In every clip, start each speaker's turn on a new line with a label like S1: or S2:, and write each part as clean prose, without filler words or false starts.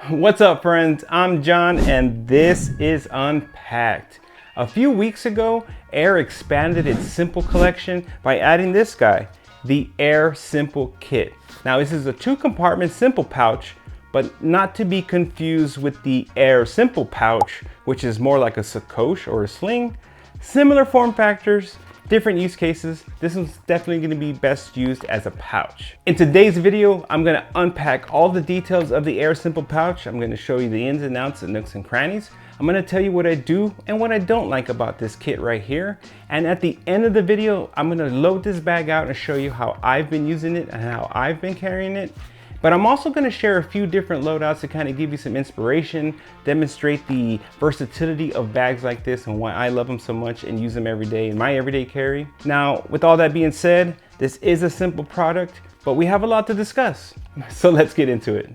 S1: What's up, friends? I'm John and this is Unpack'd. A few weeks ago, Aer expanded its Simple collection by adding this guy, the Aer Simple Kit. Now this is a 2-compartment Simple pouch, but not to be confused with the Aer Simple pouch, which is more like a sacoche or a sling. Similar form factors, different use cases. This one's definitely going to be best used as a pouch. In today's video, I'm going to unpack all the details of the Aer Simple pouch. I'm going to show you the ins and outs and nooks and crannies. I'm going to tell you what I do and what I don't like about this kit right here. And at the end of the video, I'm going to load this bag out and show you how I've been using it and how I've been carrying it. But I'm also going to share a few different loadouts to kind of give you some inspiration, demonstrate the versatility of bags like this and why I love them so much and use them every day in my everyday carry. Now, with all that being said, this is a simple product, but we have a lot to discuss. So let's get into it.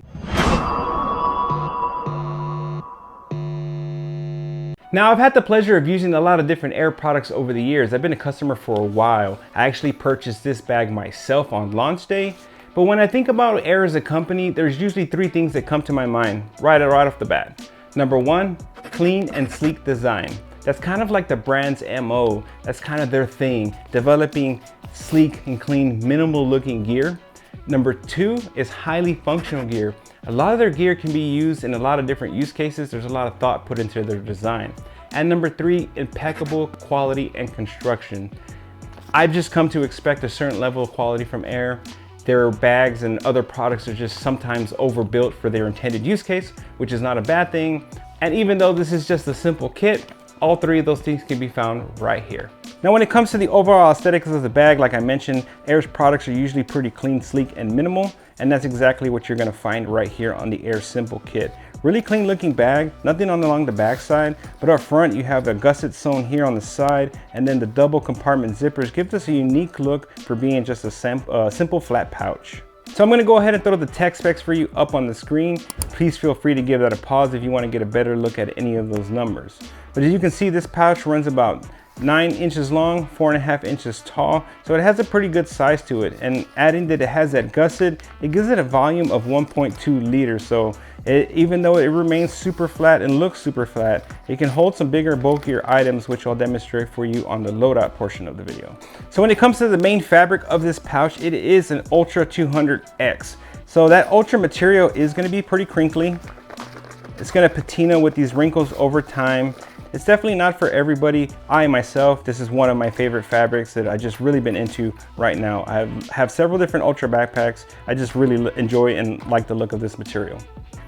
S1: Now, I've had the pleasure of using a lot of different Aer products over the years. I've been a customer for a while. I actually purchased this bag myself on launch day. But when I think about Aer as a company, there's usually 3 things that come to my mind right off the bat. Number 1, clean and sleek design. That's kind of like the brand's MO. That's kind of their thing, developing sleek and clean, minimal looking gear. Number 2 is highly functional gear. A lot of their gear can be used in a lot of different use cases. There's a lot of thought put into their design. And number 3, impeccable quality and construction. I've just come to expect a certain level of quality from Aer. Their bags and other products are just sometimes overbuilt for their intended use case, which is not a bad thing. And even though this is just a simple kit, all 3 of those things can be found right here. Now, when it comes to the overall aesthetics of the bag, like I mentioned, Aer's products are usually pretty clean, sleek, and minimal. And that's exactly what you're gonna find right here on the Aer Simple Kit. Really clean looking bag, nothing along the back side, but up front you have a gusset sewn here on the side, and then the double compartment zippers give this a unique look for being just a simple flat pouch. So I'm gonna go ahead and throw the tech specs for you up on the screen. Please feel free to give that a pause if you wanna get a better look at any of those numbers. But as you can see, this pouch runs about 9 inches long, 4.5 inches tall, so it has a pretty good size to it. And adding that it has that gusset, it gives it a volume of 1.2 liters. So even though it remains super flat and looks super flat, it can hold some bigger, bulkier items, which I'll demonstrate for you on the loadout portion of the video. So when it comes to the main fabric of this pouch, it is an Ultra 200X. So that Ultra material is going to be pretty crinkly. It's going to patina with these wrinkles over time. It's definitely not for everybody. I myself, this is one of my favorite fabrics that I just really been into right now. I have several different Ultra backpacks. I just really enjoy and like the look of this material.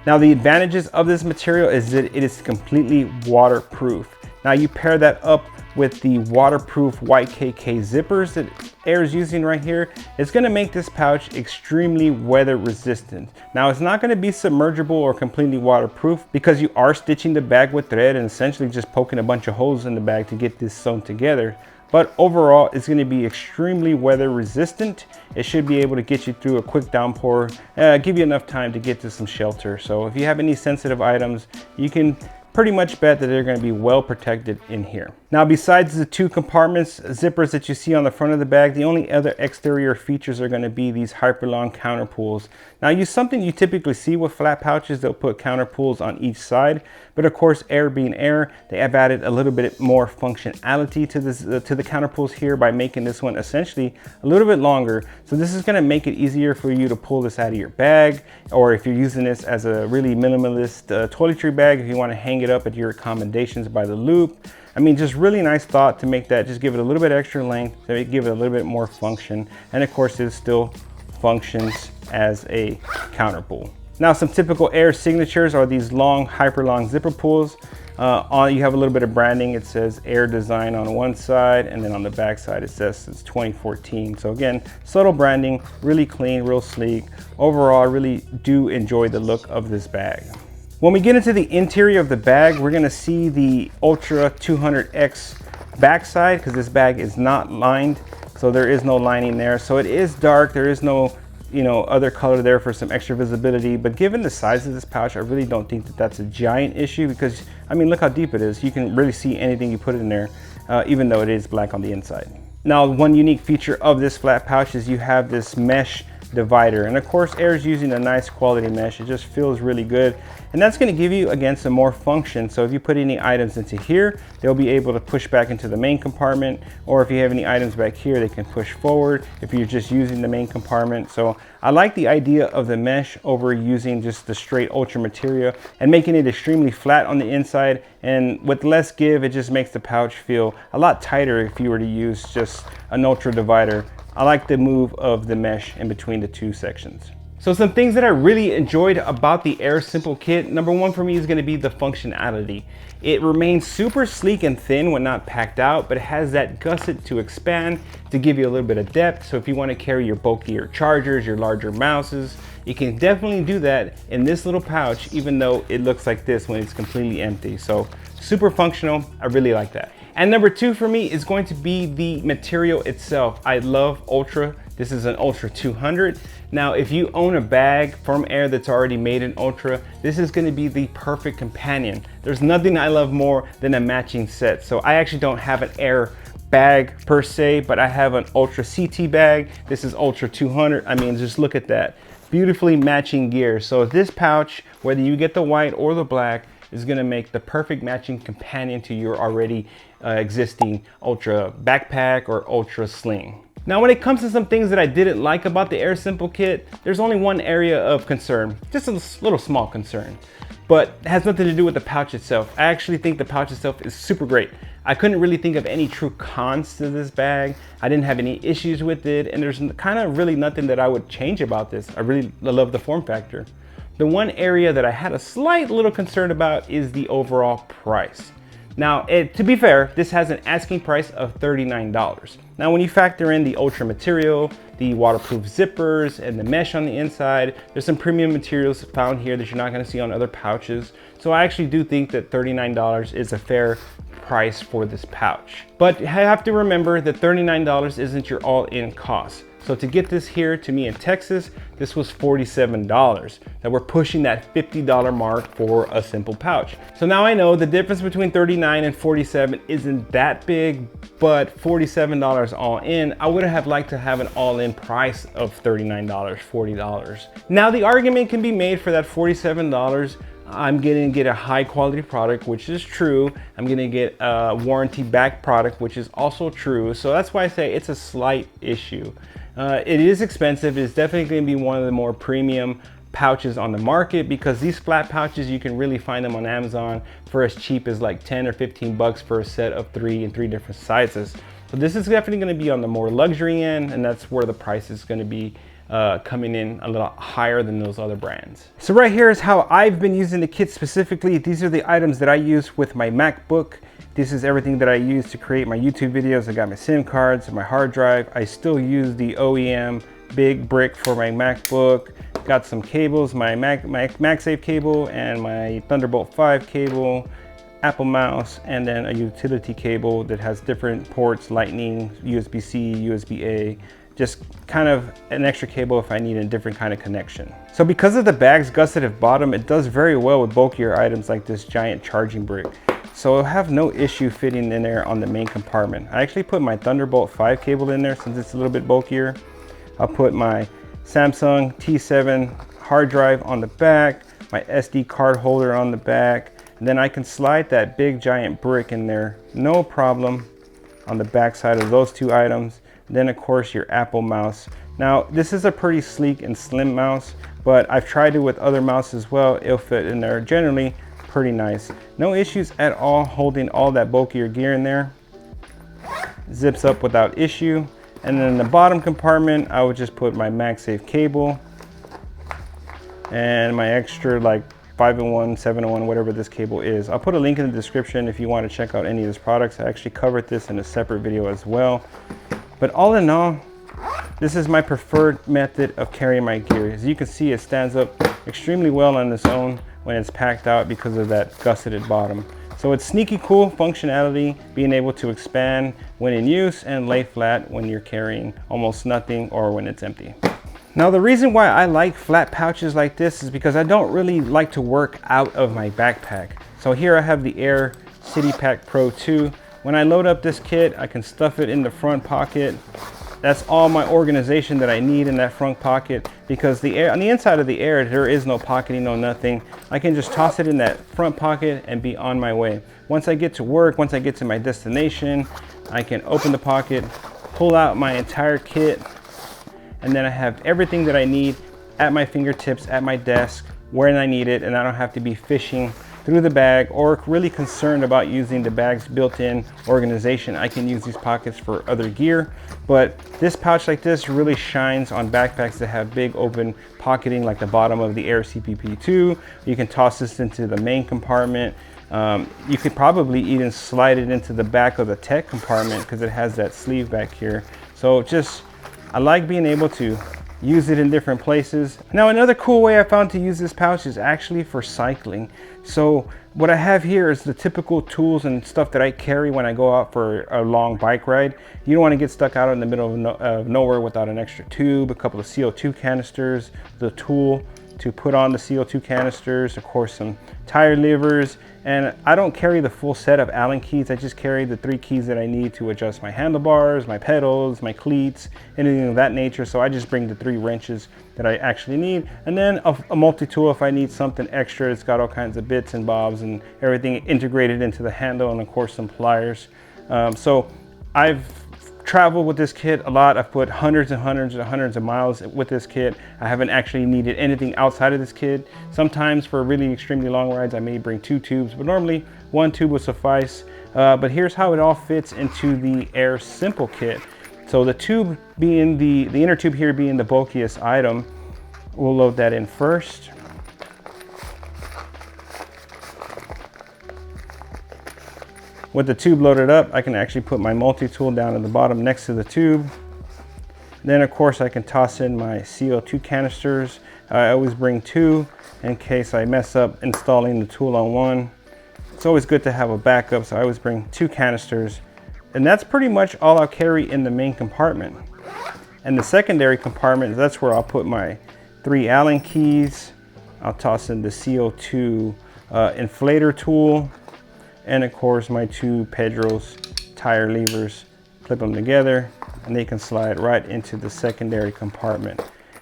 S1: Now, the advantages of this material is that it is completely waterproof. Now, you pair that up with the waterproof YKK zippers that Aer is using right here. It's gonna make this pouch extremely weather resistant. Now, it's not gonna be submergible or completely waterproof because you are stitching the bag with thread and essentially just poking a bunch of holes in the bag to get this sewn together. But overall, it's gonna be extremely weather resistant. It should be able to get you through a quick downpour, give you enough time to get to some shelter. So if you have any sensitive items, you can pretty much bet that they're going to be well protected in here. Now, besides the 2 compartments zippers that you see on the front of the bag, the only other exterior features are going to be these hyper long counter pulls. Now, something you typically see with flat pouches, they'll put counter pulls on each side, but of course, Aer being Aer, they have added a little bit more functionality to this to the counter pulls here by making this one essentially a little bit longer. So this is going to make it easier for you to pull this out of your bag, or if you're using this as a really minimalist toiletry bag, if you want to hang it up at your accommodations by the loop. I mean, just really nice thought to make that, just give it a little bit extra length, to give it a little bit more function. And of course, it still functions as a counter pull. Now, some typical Aer signatures are these long, hyper long zipper pulls. You have a little bit of branding. It says Aer Design on one side, and then on the back side, it says it's 2014. So again, subtle branding, really clean, real sleek. Overall, I really do enjoy the look of this bag. When we get into the interior of the bag, we're gonna see the Ultra 200X backside because this bag is not lined, so there is no lining there. So it is dark, there is no other color there for some extra visibility, but given the size of this pouch, I really don't think that that's a giant issue because, I mean, look how deep it is. You can really see anything you put in there, even though it is black on the inside. Now, one unique feature of this flat pouch is you have this mesh divider. And of course, Aer's using a nice quality mesh. It just feels really good. And that's going to give you, again, some more function. So if you put any items into here, they'll be able to push back into the main compartment. Or if you have any items back here, they can push forward if you're just using the main compartment. So I like the idea of the mesh over using just the straight Ultra material and making it extremely flat on the inside. And with less give, it just makes the pouch feel a lot tighter if you were to use just an Ultra divider. I like the move of the mesh in between the two sections. So some things that I really enjoyed about the Aer Simple Kit, number one for me is going to be the functionality. It remains super sleek and thin when not packed out, but it has that gusset to expand to give you a little bit of depth. So if you want to carry your bulkier chargers, your larger mouses, you can definitely do that in this little pouch, even though it looks like this when it's completely empty. So super functional. I really like that. And number two for me is going to be the material itself. I love Ultra. This is an Ultra 200. Now, if you own a bag from Aer that's already made in Ultra, this is going to be the perfect companion. There's nothing I love more than a matching set. So I actually don't have an Aer bag per se, but I have an Ultra CT bag. This is Ultra 200. I mean, just look at that. Beautifully matching gear. So this pouch, whether you get the white or the black, is going to make the perfect matching companion to your already existing Ultra backpack or Ultra sling. Now, when it comes to some things that I didn't like about the Aer Simple Kit, there's only one area of concern, just a little small concern, but it has nothing to do with the pouch itself. I actually think the pouch itself is super great. I couldn't really think of any true cons to this bag. I didn't have any issues with it, and there's kind of really nothing that I would change about this. I really love the form factor. The one area that I had a slight little concern about is the overall price. Now, to be fair, this has an asking price of $39. Now, when you factor in the Ultra material, the waterproof zippers, and the mesh on the inside, there's some premium materials found here that you're not gonna see on other pouches. So I actually do think that $39 is a fair price for this pouch. But you have to remember that $39 isn't your all-in cost. So to get this here to me in Texas, this was $47. Now we're pushing that $50 mark for a simple pouch. So now I know the difference between 39 and 47 isn't that big, but $47 all in, I would have liked to have an all-in price of $39, $40. Now the argument can be made for that $47, I'm gonna get a high quality product, which is true. I'm gonna get a warranty back product, which is also true. So that's why I say it's a slight issue. It is expensive. It's definitely going to be one of the more premium pouches on the market, because these flat pouches, you can really find them on Amazon for as cheap as like 10 or 15 bucks for a set of three in 3 different sizes. So this is definitely going to be on the more luxury end, and that's where the price is going to be coming in a little higher than those other brands. So right here is how I've been using the kit specifically. These are the items that I use with my MacBook. This is everything that I use to create my YouTube videos. I got my SIM cards and my hard drive. I still use the OEM big brick for my MacBook. Got some cables, my MagSafe cable and my Thunderbolt 5 cable, Apple mouse, and then a utility cable that has different ports, Lightning, USB-C, USB-A, just kind of an extra cable if I need a different kind of connection. So because of the bag's gusseted bottom, it does very well with bulkier items like this giant charging brick. So I'll have no issue fitting in there on the main compartment. I actually put my Thunderbolt 5 cable in there since it's a little bit bulkier. I'll put my Samsung T7 hard drive on the back, my SD card holder on the back, and then I can slide that big giant brick in there, no problem, on the back side of those two items. Then of course your Apple mouse. Now this is a pretty sleek and slim mouse, but I've tried it with other mouses as well. It'll fit in there generally pretty nice. No issues at all holding all that bulkier gear in there. Zips up without issue. And then in the bottom compartment, I would just put my MagSafe cable and my extra like 5-in-1, 7-in-1, whatever this cable is. I'll put a link in the description if you want to check out any of these products. I actually covered this in a separate video as well. But all in all, this is my preferred method of carrying my gear. As you can see, it stands up extremely well on its own when it's packed out because of that gusseted bottom. So it's sneaky cool functionality, being able to expand when in use and lay flat when you're carrying almost nothing or when it's empty. Now the reason why I like flat pouches like this is because I don't really like to work out of my backpack. So here I have the Aer City Pack Pro 2. When I load up this kit, I can stuff it in the front pocket that's all my organization that I need in that front pocket, because the Aer, on the inside of the Aer, there is no pocketing, no nothing. I can just toss it in that front pocket and be on my way. Once I get to work, once I get to my destination, I can open the pocket, pull out my entire kit, and then I have everything that I need at my fingertips, at my desk, when I need it, and I don't have to be fishing through the bag or really concerned about using the bag's built-in organization. I can use these pockets for other gear, but this pouch like this really shines on backpacks that have big open pocketing, like the bottom of the Aer CPP2. You can toss this into the main compartment. You could probably even slide it into the back of the tech compartment because it has that sleeve back here. So just, I like being able to use it in different places. Now, another cool way I found to use this pouch is actually for cycling. So what I have here is the typical tools and stuff that I carry when I go out for a long bike ride. You don't want to get stuck out in the middle of nowhere without an extra tube, a couple of CO2 canisters, the tool to put on the CO2 canisters, of course some tire levers, and I don't carry the full set of Allen keys. I just carry the 3 keys that I need to adjust my handlebars, my pedals, my cleats, anything of that nature. So I just bring the 3 wrenches that I actually need, and then a multi-tool if I need something extra. It's got all kinds of bits and bobs and everything integrated into the handle, and of course some pliers. So I've traveled with this kit a lot. I've put hundreds and hundreds and hundreds of miles with this kit. I haven't actually needed anything outside of this kit. Sometimes for really extremely long rides, I may bring 2 tubes, but normally 1 tube will suffice. But here's how it all fits into the Aer Simple Kit. So the tube being the inner tube here being the bulkiest item, we'll load that in first. With the tube loaded up, I can actually put my multi-tool down at the bottom next to the tube. Then of course I can toss in my CO2 canisters. I always bring 2 in case I mess up installing the tool on one. It's always good to have a backup, so I always bring 2 canisters. And that's pretty much all I'll carry in the main compartment. And the secondary compartment, that's where I'll put my 3 Allen keys. I'll toss in the CO2 inflator tool, and of course my 2 Pedros tire levers. Clip them together and they can slide right into the secondary compartment.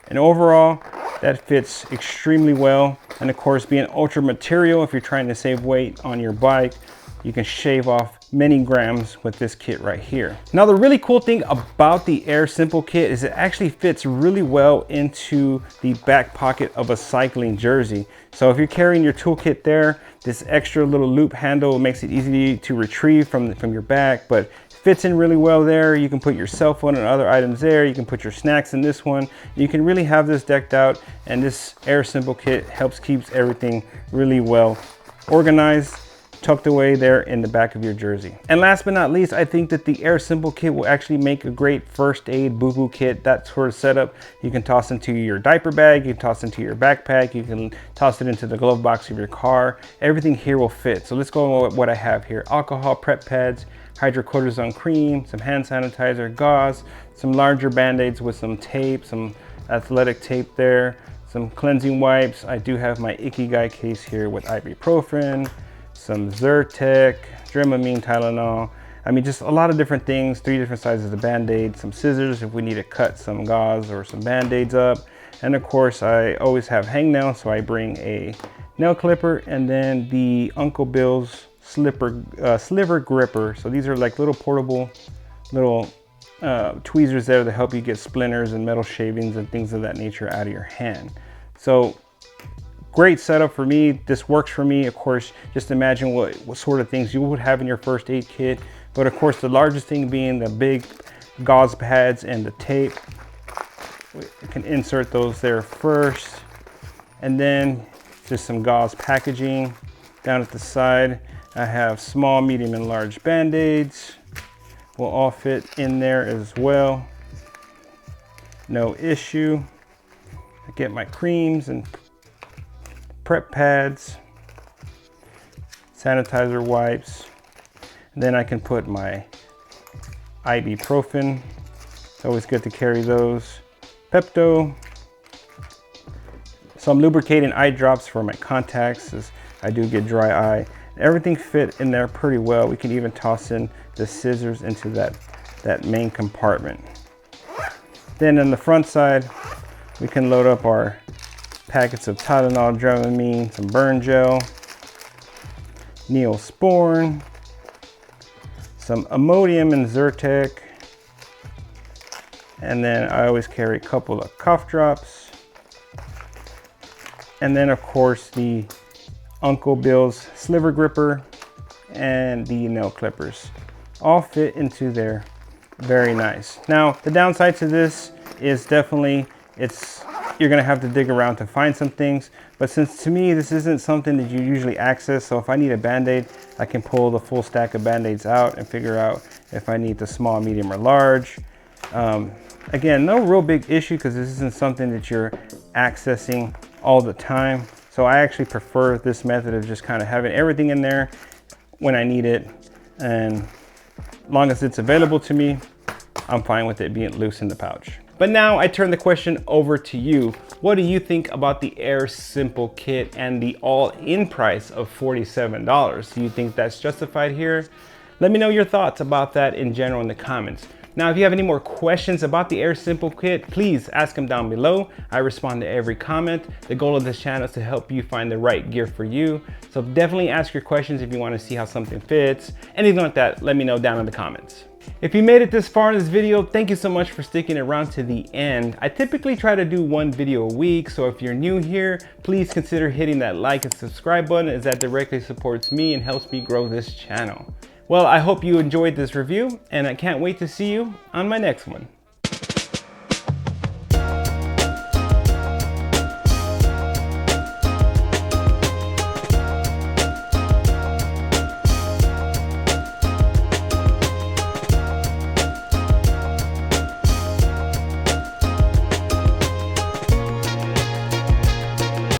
S1: And overall, that fits extremely well. And of course, being ultra material, if you're trying to save weight on your bike, you can shave off many grams with this kit right here. Now, the really cool thing about the Aer Simple Kit is it actually fits really well into the back pocket of a cycling jersey. So if you're carrying your toolkit there, this extra little loop handle makes it easy to retrieve from your back, but fits in really well there. You can put your cell phone and other items there. You can put your snacks in this one. You can really have this decked out, and this Aer Simple Kit helps keeps everything really well organized, tucked away there in the back of your jersey. And last but not least, I think that the Aer Simple Kit will actually make a great first aid boo-boo kit. That sort of setup you can toss into your diaper bag, you can toss into your backpack, you can toss it into the glove box of your car. Everything here will fit. So let's go with what I have here. Alcohol prep pads, hydrocortisone cream, some hand sanitizer, gauze, some larger band-aids with some tape, some athletic tape there, some cleansing wipes. I do have my Ikigai case here with ibuprofen, some Zyrtec, Dramamine, Tylenol. I mean, just a lot of different things, 3 different sizes of Band-Aid, some scissors if we need to cut some gauze or some Band-Aids up. And of course, I always have hangnails, so I bring a nail clipper and then the Uncle Bill's sliver gripper. So these are like little portable little tweezers there to help you get splinters and metal shavings and things of that nature out of your hand. So great setup for me. This works for me. Of course, just imagine what sort of things you would have in your first aid kit. But of course, the largest thing being the big gauze pads and the tape. We can insert those there first. And then just some gauze packaging down at the side. I have small, medium, and large Band-Aids. Will all fit in there as well. No issue. I get my creams and prep pads, sanitizer wipes, and then I can put my ibuprofen. It's always good to carry those. Pepto, some lubricating eye drops for my contacts as I do get dry eye. Everything fit in there pretty well. We can even toss in the scissors into that main compartment. Then on the front side, we can load up our packets of Tylenol, Dramamine, some burn gel, Neosporin, some Imodium and Zyrtec, and then I always carry a couple of cough drops, and then of course the Uncle Bill's sliver gripper and the nail clippers all fit into there very nice. Now the downside to this is definitely you're gonna have to dig around to find some things, but since to me this isn't something that you usually access, so if I need a band-aid, I can pull the full stack of band-aids out and figure out if I need the small, medium, or large. Again, no real big issue because this isn't something that you're accessing all the time, so I actually prefer this method of just kind of having everything in there when I need it, and as long as it's available to me, I'm fine with it being loose in the pouch. But now I turn the question over to you. What do you think about the Aer Simple Kit and the all-in price of $47? Do you think that's justified here? Let me know your thoughts about that in general in the comments. Now, if you have any more questions about the Aer Simple Kit, please ask them down below. I respond to every comment. The goal of this channel is to help you find the right gear for you. So definitely ask your questions if you want to see how something fits. Anything like that, let me know down in the comments. If you made it this far in this video, thank you so much for sticking around to the end. I typically try to do one video a week, so if you're new here, please consider hitting that like and subscribe button, as that directly supports me and helps me grow this channel. Well, I hope you enjoyed this review, and I can't wait to see you on my next one.